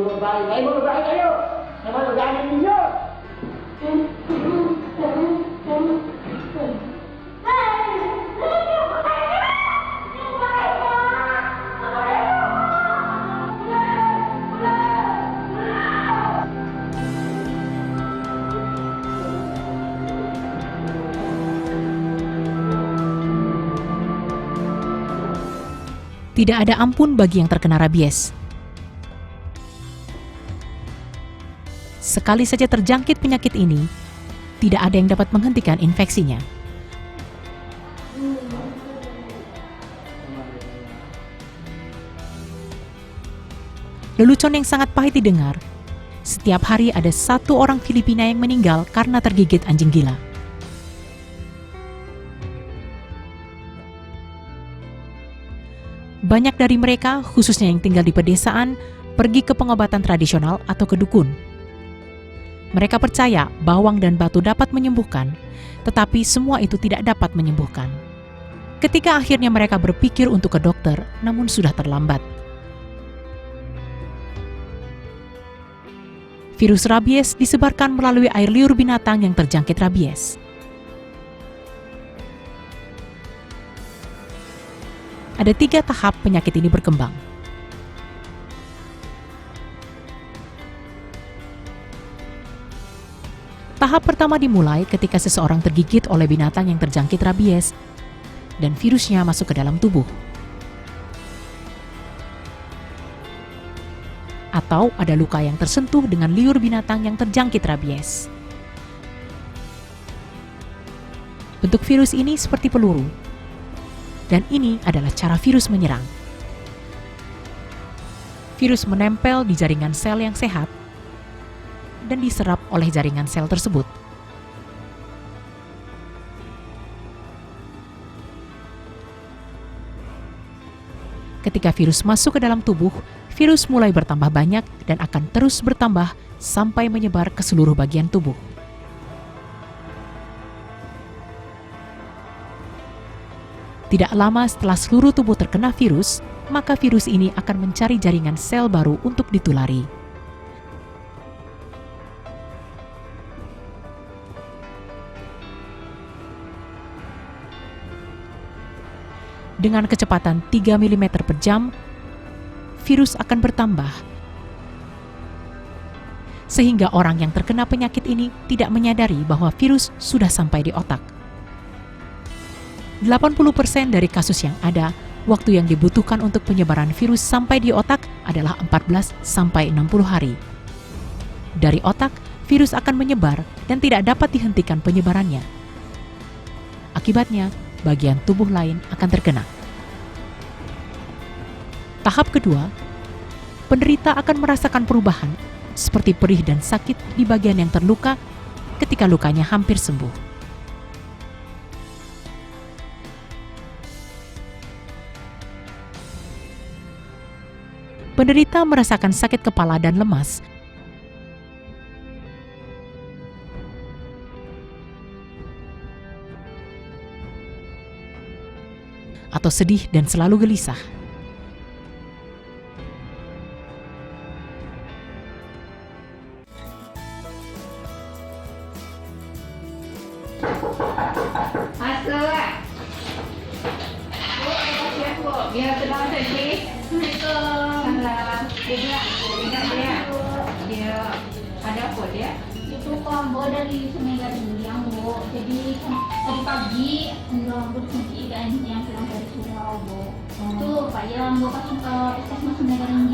berbaring, ayo. Nama berbaring dia. Tidak ada ampun bagi yang terkena rabies. Sekali saja terjangkit penyakit ini, tidak ada yang dapat menghentikan infeksinya. Lelucon yang sangat pahit didengar, setiap hari ada 1 orang Filipina yang meninggal karena tergigit anjing gila. Banyak dari mereka, khususnya yang tinggal di pedesaan, pergi ke pengobatan tradisional atau ke dukun. Mereka percaya bawang dan batu dapat menyembuhkan, tetapi semua itu tidak dapat menyembuhkan. Ketika akhirnya mereka berpikir untuk ke dokter, namun sudah terlambat. Virus rabies disebarkan melalui air liur binatang yang terjangkit rabies. Ada 3 tahap penyakit ini berkembang. Tahap pertama dimulai ketika seseorang tergigit oleh binatang yang terjangkit rabies dan virusnya masuk ke dalam tubuh. Atau ada luka yang tersentuh dengan liur binatang yang terjangkit rabies. Bentuk virus ini seperti peluru. Dan ini adalah cara virus menyerang. Virus menempel di jaringan sel yang sehat dan diserap oleh jaringan sel tersebut. Ketika virus masuk ke dalam tubuh, virus mulai bertambah banyak dan akan terus bertambah sampai menyebar ke seluruh bagian tubuh. Tidak lama setelah seluruh tubuh terkena virus, maka virus ini akan mencari jaringan sel baru untuk ditulari. Dengan kecepatan 3 mm per jam, virus akan bertambah. Sehingga orang yang terkena penyakit ini tidak menyadari bahwa virus sudah sampai di otak. 80% dari kasus yang ada, waktu yang dibutuhkan untuk penyebaran virus sampai di otak adalah 14-60 hari. Dari otak, virus akan menyebar dan tidak dapat dihentikan penyebarannya. Akibatnya, bagian tubuh lain akan terkena. Tahap kedua, penderita akan merasakan perubahan seperti perih dan sakit di bagian yang terluka ketika lukanya hampir sembuh. Penderita merasakan sakit kepala dan lemas. Atau sedih dan selalu gelisah. Ya, sedang sedih. Dia ada apa dia? Itu combo dari Sungai Gading, Bu. Jadi tadi pagi Bu kan yang pulang dari Surau, Bu. Itu Pak yang Bu pas ke puskesmas Sungai Gading.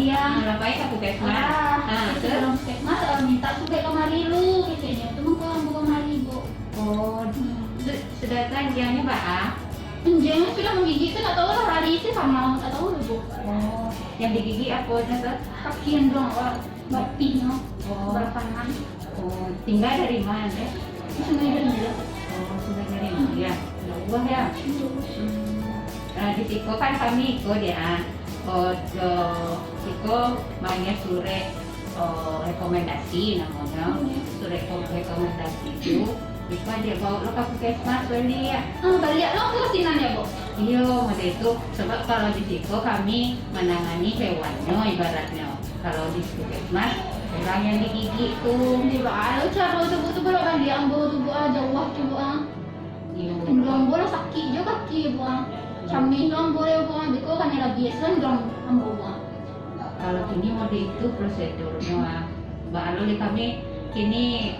Ngapain ke puskesmas? Terus orang puskesmas minta juga kemari lu, katanya. Itu mau Bu kemari, Bu. Oh, sedangkan dianya Pak? Jangan sudah menggigit kan atau hari itu sama atau Bu. Oh, yang digigit apa tuh? Kakian doang, bapinya. Oh. Berkanan. Oh, tinggal dari mana ya? Sungai Gading. Oh, sudah dari ya. Jauh ya. Di situ kan kami ikut ya. Itu banyak surat rekomendasi namanya. Surat rekomendasi itu Ipa dia bawa lo ke puskesmas beli ya. Balik lo ke sini ya bu. Iya, ada itu sebab kalau di situ kami menangani hewannya ibaratnya. Kalau di puskesmas orang yang digigit tuh. Di bawah cara tuh kalau balik ambo tuh bu jauh tuh bu. Iya. Belum boleh sakit juga kaki bu. Kami belum boleh bu. Biko kan ada biasa belum ambo bu. Kalau kini mode itu prosedurnya, Mbak Alul kami kini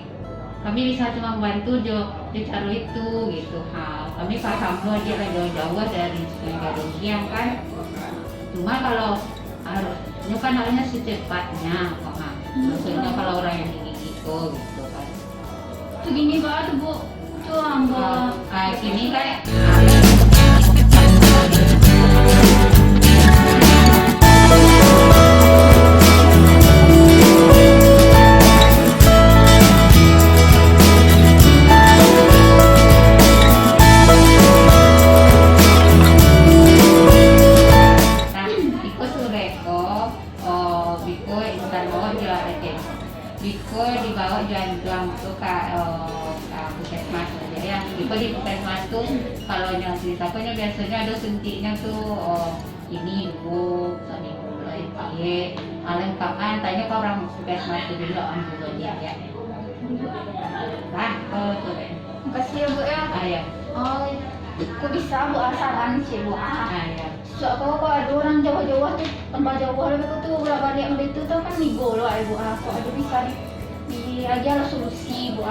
kami bisa cuma membantu di cara itu gitu. Kami paham loh dia jauh-jauh dari Garunggiang kan. Cuma kalau harusnya kan harusnya secepatnya, maksudnya kalau orang yang digigit gitu kan. Tuh gini bu tuh bu. Tuh ambo. Kini kan Biko dibawa jalan tuh ke puskesmas aja ya. Biko di puskesmas tuh kalau yang ceritakannya biasanya ada suntiknya tuh ini dulu, ini dulu ini. Lengkap kan, tanya ke orang puskesmas itu dulu dulu dia ya. Nah, tuh deh. Makasih ya bu ya. Ayah, Oh, kok bisa bu saran sih bu. ayah. So kalau ada orang Jawa-Jawa tuh tempat Jawa lebih tuh balik itu tuh kan nih golo ibu aku ada bisa di aja lah solusi bu